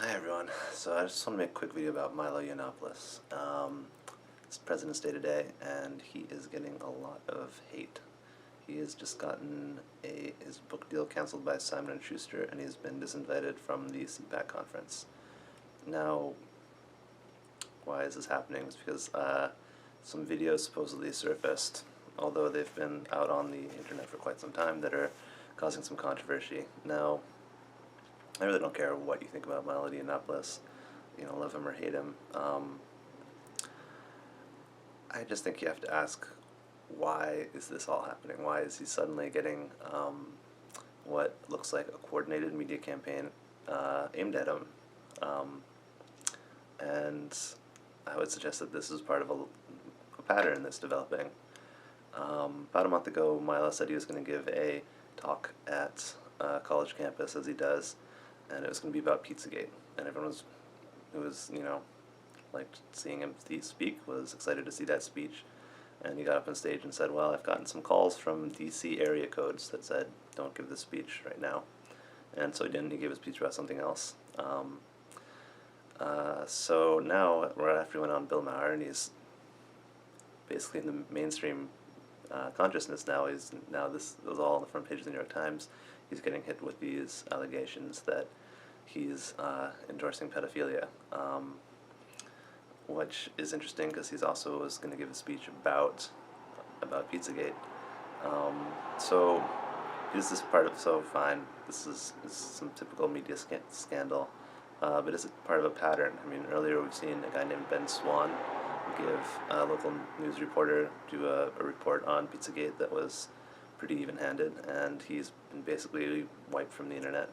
Hi everyone. So I just want to make a quick video about Milo Yiannopoulos. It's President's Day today, and he is getting a lot of hate. He has just gotten his book deal canceled by Simon & Schuster, and he's been disinvited from the CPAC conference. Now, why is this happening? It's because some videos supposedly surfaced, although they've been out on the internet for quite some time, that are causing some controversy. Now, I really don't care what you think about Milo Yiannopoulos, love him or hate him. I just think you have to ask, why is this all happening? Why is he suddenly getting what looks like a coordinated media campaign aimed at him? And I would suggest that this is part of a pattern that's developing. About a month ago, Milo said he was going to give a talk at college campus, as he does, and it was going to be about Pizzagate. And everyone who was, liked seeing him speak was excited to see that speech. And he got up on stage and said, well, I've gotten some calls from DC area codes that said, don't give this speech right now. And so he didn't. He gave a speech about something else. So now, right after he went on Bill Maher, and he's basically in the mainstream consciousness now, this is all on the front page of the New York Times. He's getting hit with these allegations that he's endorsing pedophilia, which is interesting because he's also was going to give a speech about Pizzagate. So is this part of, so fine, this is some typical media scandal, but is it part of a pattern? I mean, earlier we've seen a guy named Ben Swan give a local news reporter do a report on Pizzagate that was pretty even-handed, and he's been basically wiped from the internet.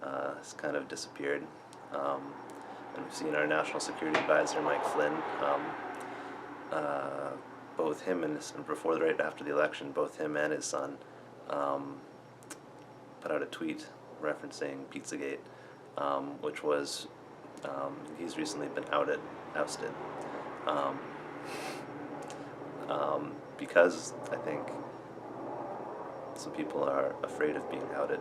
Has kind of disappeared. And we've seen our national security advisor, Mike Flynn, both him and right after the election, both him and his son put out a tweet referencing Pizzagate, which was, he's recently been ousted. Because I think some people are afraid of being outed.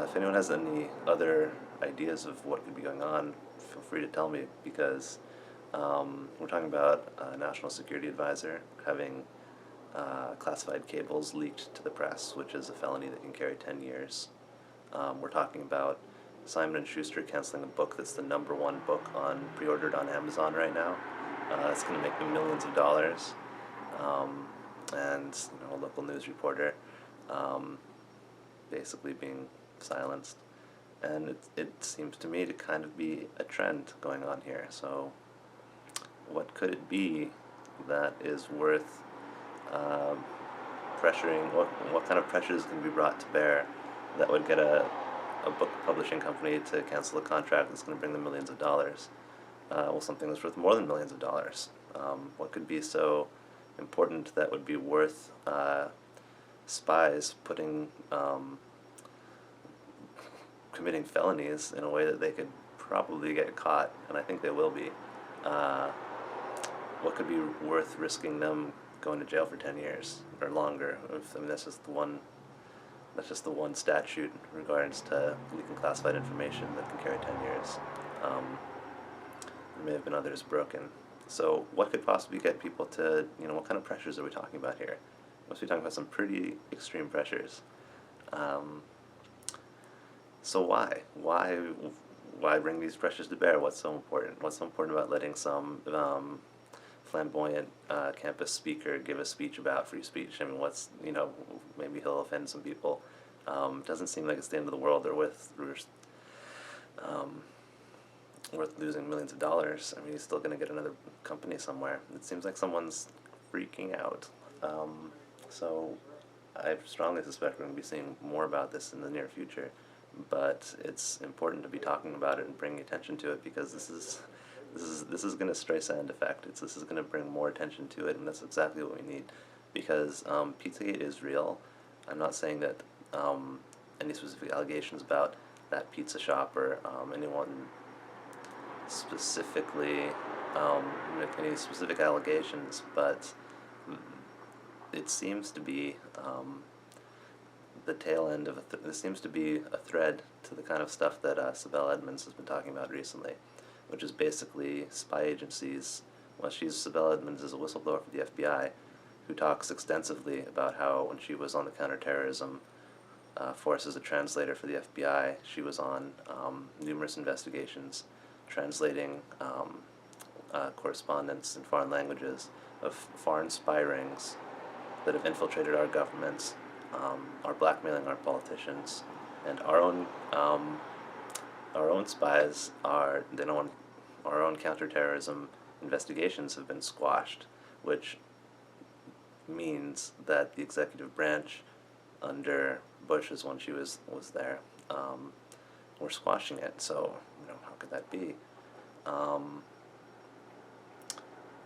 If anyone has any other ideas of what could be going on, feel free to tell me, because we're talking about a national security advisor having classified cables leaked to the press, which is a felony that can carry 10 years. We're talking about Simon & Schuster canceling a book that's the #1 book pre-ordered on Amazon right now. It's going to make them millions of dollars. And a local news reporter basically being silenced. And it seems to me to kind of be a trend going on here. So what could it be that is worth pressuring? What kind of pressures can be brought to bear that would get a book publishing company to cancel a contract that's going to bring them millions of dollars? Well, something that's worth more than millions of dollars. What could be so important that would be worth spies committing felonies in a way that they could probably get caught, and I think they will be. What could be worth risking them going to jail for 10 years or longer? I mean, that's just the one statute in regards to leaking classified information that can carry 10 years. There may have been others broken. So what could possibly get people to, what kind of pressures are we talking about here? We must be talking about some pretty extreme pressures. So why bring these pressures to bear? What's so important? What's so important about letting some flamboyant campus speaker give a speech about free speech? I mean, maybe he'll offend some people. Doesn't seem like it's the end of the world or worth losing millions of dollars. I mean, he's still going to get another company somewhere. It seems like someone's freaking out. So I strongly suspect we're going to be seeing more about this in the near future. But it's important to be talking about it and bringing attention to it, because this is going to Streisand effect. This is going to bring more attention to it, and that's exactly what we need. Because Pizzagate is real. I'm not saying that any specific allegations about that pizza shop or anyone specifically make any specific allegations, but it seems to be the tail end of this seems to be a thread to the kind of stuff that Sibel Edmonds has been talking about recently, which is basically spy agencies. Well, Sibel Edmonds is a whistleblower for the FBI, who talks extensively about how when she was on the counterterrorism force as a translator for the FBI, she was on numerous investigations, translating correspondence in foreign languages of foreign spy rings that have infiltrated our governments, are blackmailing our politicians, and our own spies are our own counterterrorism investigations have been squashed, which means that the executive branch under Bush's when she was there, were squashing it. So how could that be?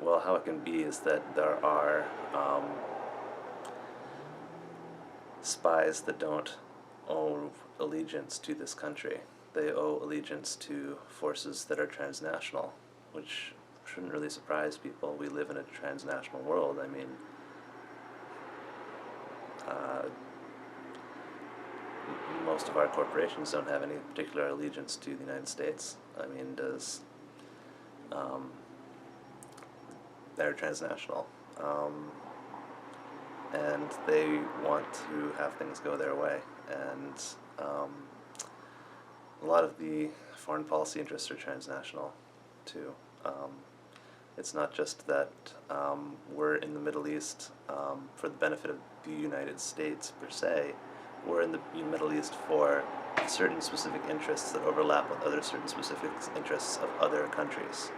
Well, how it can be is that there are spies that don't owe allegiance to this country. They owe allegiance to forces that are transnational, which shouldn't really surprise people. We live in a transnational world. I mean, most of our corporations don't have any particular allegiance to the United States. I mean, they're transnational, and they want to have things go their way. And a lot of the foreign policy interests are transnational, too. It's not just that we're in the Middle East for the benefit of the United States, per se. We're in the Middle East for certain specific interests that overlap with other certain specific interests of other countries.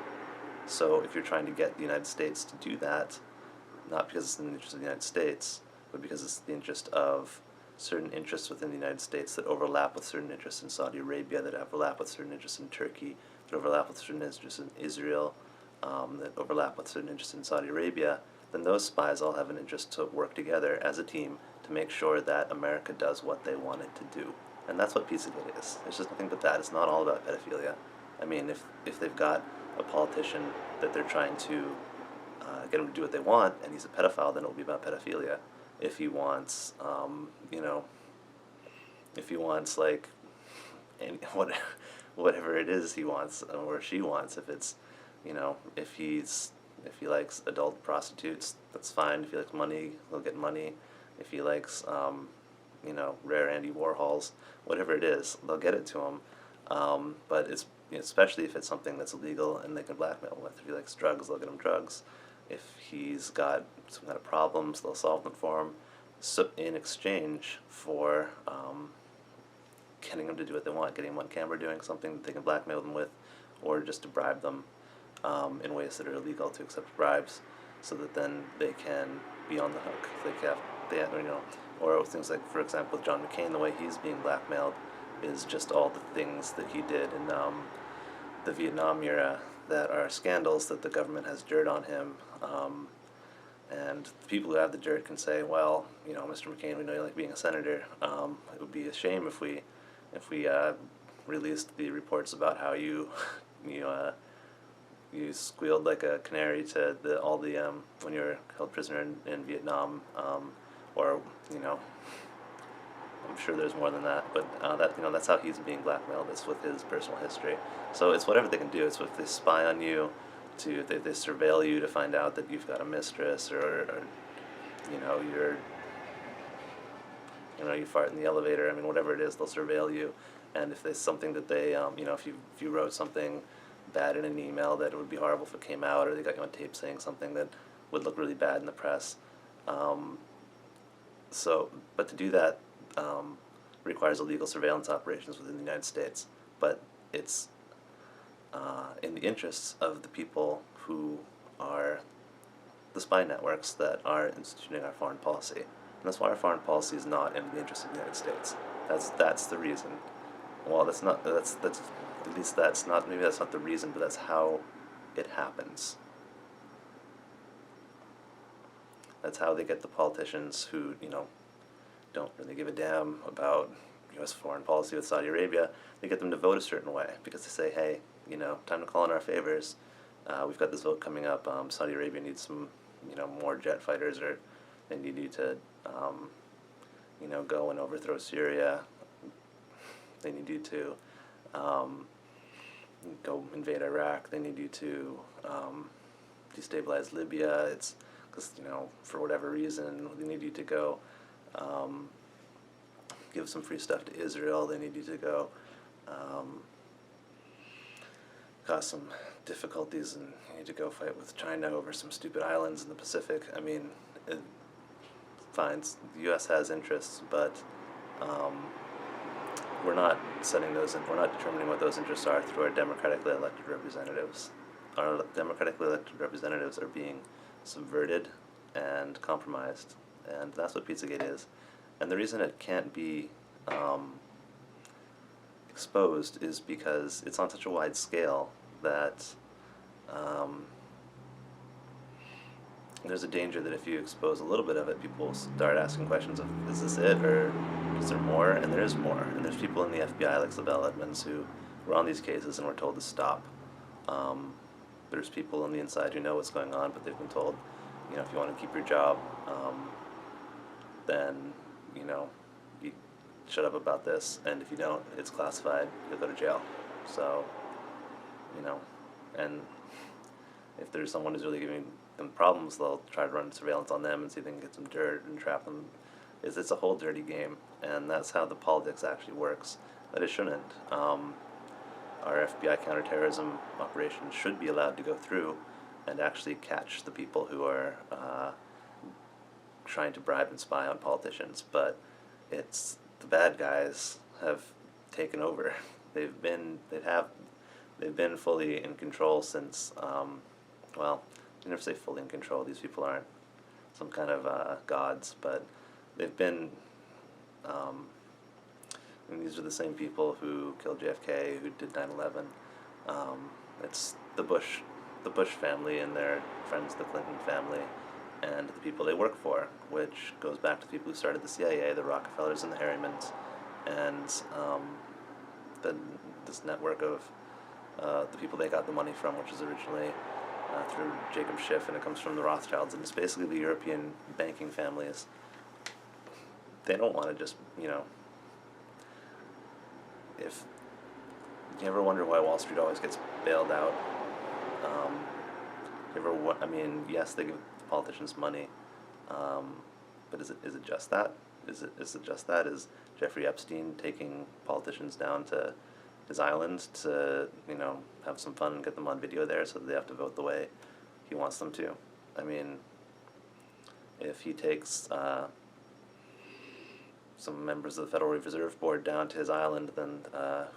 So if you're trying to get the United States to do that, not because it's in the interest of the United States, but because it's the interest of certain interests within the United States that overlap with certain interests in Saudi Arabia, that overlap with certain interests in Turkey, that overlap with certain interests in Israel, that overlap with certain interests in Saudi Arabia, then those spies all have an interest to work together as a team to make sure that America does what they want it to do. And that's what Pizzagate is. It's just nothing but that. It's not all about pedophilia. I mean, if they've got a politician that they're trying to get him to do what they want, and he's a pedophile, then it'll be about pedophilia. If he wants, if he wants like, whatever it is he wants or she wants, if it's, if he likes adult prostitutes, that's fine. If he likes money, he'll get money. If he likes, rare Andy Warhols, whatever it is, they'll get it to him. But it's especially if it's something that's illegal and they can blackmail him with. If he likes drugs, they'll get him drugs. If he's got some kind of problems, they'll solve them for him. So in exchange for getting him to do what they want, getting him on camera doing something that they can blackmail them with, or just to bribe them in ways that are illegal to accept bribes, so that then they can be on the hook. Or things like, for example, with John McCain, the way he's being blackmailed is just all the things that he did in the Vietnam era that are scandals that the government has dirt on him. And the people who have the dirt can say, well, Mr. McCain, we know you like being a senator. It would be a shame if we released the reports about how you squealed like a canary to when you were held prisoner in Vietnam, or I'm sure there's more than that, but that's how he's being blackmailed. It's with his personal history. So it's whatever they can do. It's if they spy on you, they surveil you to find out that you've got a mistress, or you fart in the elevator. I mean, whatever it is, they'll surveil you. And if there's something that they, if you wrote something bad in an email that it would be horrible if it came out, or they got you on tape saying something that would look really bad in the press. But to do that requires illegal surveillance operations within the United States. But it's in the interests of the people who are the spy networks that are instituting our foreign policy. And that's why our foreign policy is not in the interest of the United States. That's the reason. Well, that's not maybe that's not the reason, but that's how it happens. That's how they get the politicians who, don't really give a damn about U.S. foreign policy with Saudi Arabia. They get them to vote a certain way because they say, hey, time to call in our favors. We've got this vote coming up. Saudi Arabia needs some, more jet fighters, or they need you to, go and overthrow Syria. They need you to go invade Iraq. They need you to destabilize Libya. It's because, for whatever reason, they need you to go give some free stuff to Israel. They need you to go cause some difficulties, and you need to go fight with China over some stupid islands in the Pacific. I mean, fine, the U.S. has interests, but we're not setting those, and we're not determining what those interests are through our democratically elected representatives. Our democratically elected representatives are being subverted and compromised, and that's what Pizzagate is. And the reason it can't be exposed is because it's on such a wide scale that there's a danger that if you expose a little bit of it, people will start asking questions of, is this it, or is there more? And there is more. And there's people in the FBI, like Zabel Edmonds, who were on these cases and were told to stop. There's people on the inside who know what's going on, but they've been told, if you want to keep your job, then, you shut up about this, and if you don't, it's classified, you'll go to jail. So, and if there's someone who's really giving them problems, they'll try to run surveillance on them and see if they can get some dirt and trap them. It's a whole dirty game, and that's how the politics actually works. That it shouldn't. Our FBI counterterrorism operations should be allowed to go through and actually catch the people who are trying to bribe and spy on politicians, but it's the bad guys have taken over. They've been fully in control since, well, you never say fully in control. These people aren't some kind of gods, but they've been, these are the same people who killed JFK, who did 9/11. It's the Bush family and their friends, the Clinton family, and the people they work for, which goes back to the people who started the CIA, the Rockefellers and the Harrimans, and this network of the people they got the money from, which is originally through Jacob Schiff, and it comes from the Rothschilds, and it's basically the European banking families. They don't want to just, if you ever wonder why Wall Street always gets bailed out, yes, they give politicians money, but is it just that? Is it just that? Is Jeffrey Epstein taking politicians down to his island to have some fun and get them on video there so that they have to vote the way he wants them to? I mean, if he takes some members of the Federal Reserve Board down to his island, then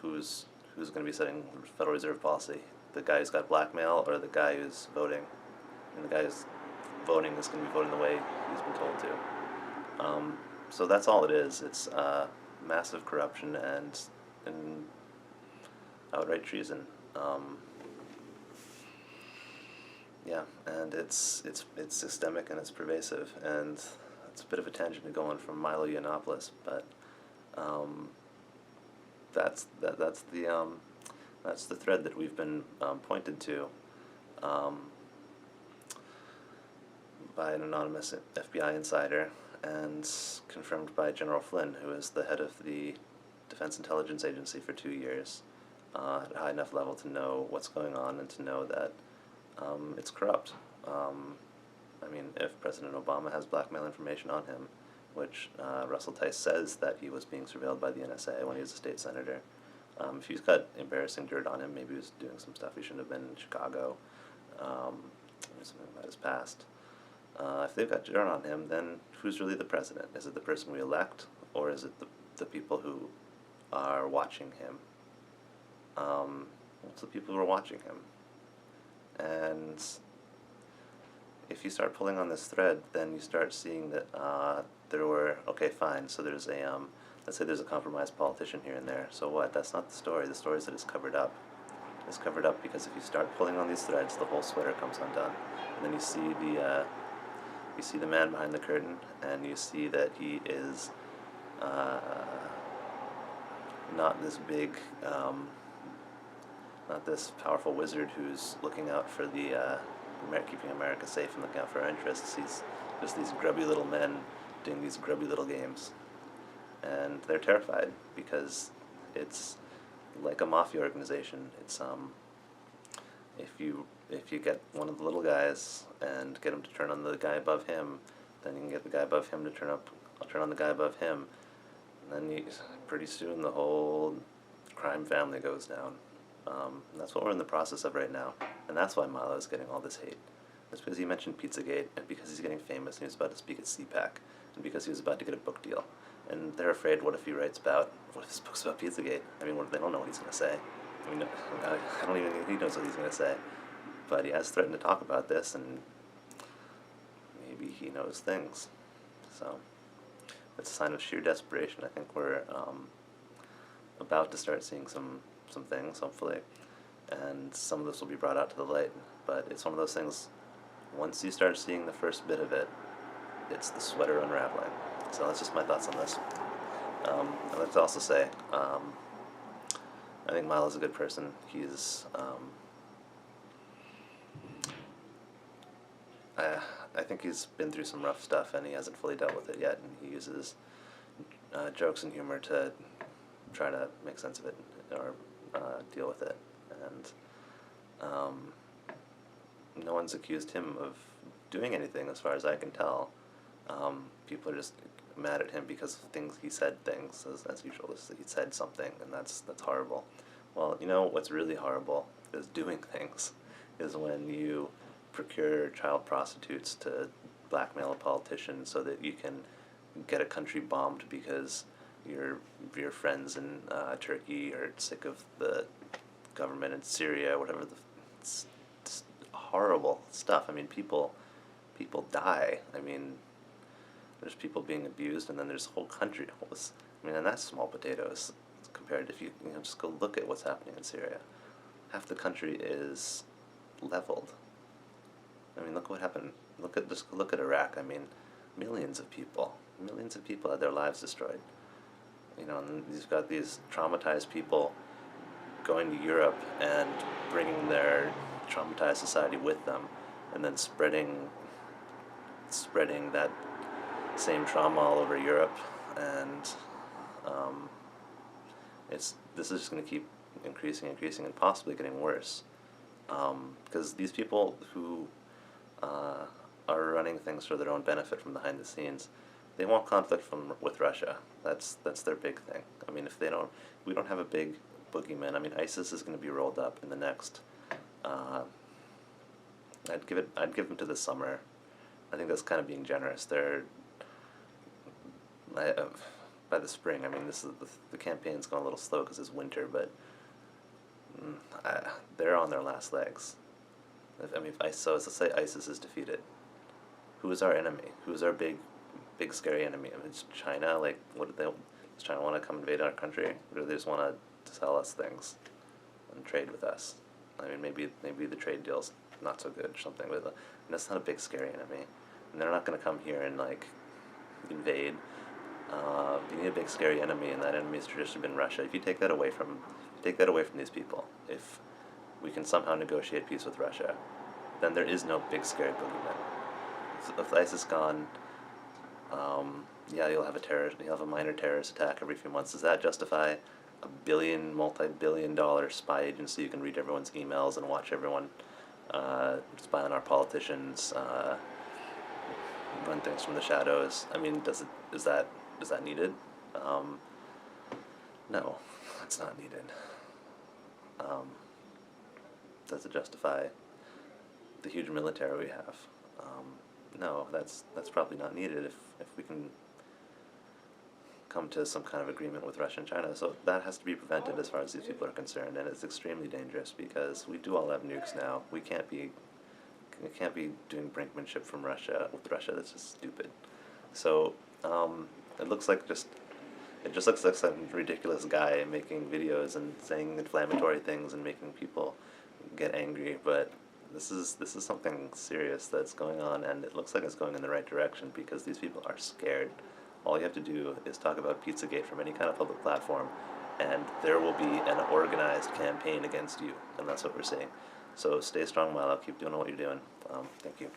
who's going to be setting Federal Reserve policy? The guy who's got blackmail, or the guy who's voting? And the guy who's voting is going to be voting the way he's been told to. So that's all it is. It's massive corruption and outright treason. And it's systemic and it's pervasive, and it's a bit of a tangent to go on from Milo Yiannopoulos, but that's the thread that we've been pointed to by an anonymous FBI insider, and confirmed by General Flynn, who is the head of the Defense Intelligence Agency for 2 years, at a high enough level to know what's going on and to know that it's corrupt. If President Obama has blackmail information on him, which Russell Tice says that he was being surveilled by the NSA when he was a state senator, if he's got embarrassing dirt on him, maybe he was doing some stuff he shouldn't have been in Chicago, or something about his past. If they've got dirt on him, then who's really the president? Is it the person we elect, or is it the people who are watching him? It's the people who are watching him. And if you start pulling on this thread, then you start seeing that there were, okay, fine, so there's a, let's say there's a compromised politician here and there. So what? That's not the story. The story is that it's covered up. It's covered up because if you start pulling on these threads, the whole sweater comes undone. And then you see the man behind the curtain, and you see that he is not this big, not this powerful wizard who's looking out for the keeping America safe and looking out for our interests. He's just these grubby little men doing these grubby little games. and they're terrified because it's like a mafia organization. It's if you get one of the little guys and get him to turn on the guy above him, then you can get the guy above him to turn on the guy above him, and then pretty soon the whole crime family goes down. And that's what we're in the process of right now, and that's why Milo is getting all this hate. It's because he mentioned Pizzagate, and because he's getting famous, and he was about to speak at CPAC, and because he was about to get a book deal. And they're afraid, what if he writes about, what if his book's about Pizzagate? I mean, they don't know what he's going to say. I mean, I don't even think he knows what he's going to say. But he has threatened to talk about this, and maybe he knows things. So it's a sign of sheer desperation. I think we're about to start seeing some things, hopefully, and some of this will be brought out to the light. But it's one of those things, once you start seeing the first bit of it, it's the sweater unraveling. So that's just my thoughts on this. I'd like to also say, I think Milo's a good person. He's, I think he's been through some rough stuff and he hasn't fully dealt with it yet, and he uses jokes and humor to try to make sense of it or deal with it. And no one's accused him of doing anything as far as I can tell. People are just mad at him because he said things, as usual. He said something, and that's horrible. Well, you know what's really horrible is doing things, is when you procure child prostitutes to blackmail a politician so that you can get a country bombed because your friends in Turkey are sick of the government in Syria, whatever. It's horrible stuff. I mean, people die. I mean, there's people being abused, and then there's a whole country. I mean, and that's small potatoes compared to if you just go look at what's happening in Syria. Half the country is leveled. I mean, look what happened. Just look at Iraq. I mean, millions of people had their lives destroyed. And you've got these traumatized people going to Europe and bringing their traumatized society with them, and then spreading that same trauma all over Europe, and this is just going to keep increasing, and possibly getting worse, because these people who are running things for their own benefit from behind the scenes, they want conflict with Russia. That's their big thing. I mean, we don't have a big boogeyman. I mean, ISIS is going to be rolled up in the next. I'd give them to the summer. I think that's kind of being generous. By the spring. I mean, this is the campaign's going a little slow because it's winter, but they're on their last legs. So let's say ISIS is defeated. Who is our enemy? Who is our big scary enemy? I mean, it's China. Like, does China want to come invade our country, or do they just want to sell us things and trade with us? I mean, maybe the trade deal's not so good or something, but that's not a big scary enemy, and they're not going to come here and like invade. You need a big scary enemy, and that enemy has traditionally been Russia. If you take that away from these people, if we can somehow negotiate peace with Russia, then there is no big scary boogeyman. If ISIS gone, you'll have a minor terrorist attack every few months. Does that justify a multi-billion-dollar spy agency? You can read everyone's emails and watch everyone spy on our politicians, run things from the shadows. I mean, is that needed? No, it's not needed. Does it justify the huge military we have? No, that's probably not needed if we can come to some kind of agreement with Russia and China. So that has to be prevented as far as these people are concerned, and it's extremely dangerous because we do all have nukes now. We can't be doing brinkmanship from Russia with Russia. That's just stupid. So it just looks like some ridiculous guy making videos and saying inflammatory things and making people get angry, but this is something serious that's going on, and it looks like it's going in the right direction because these people are scared. All you have to do is talk about Pizzagate from any kind of public platform, and there will be an organized campaign against you, and that's what we're seeing. So stay strong, Milo. Keep doing what you're doing. Thank you.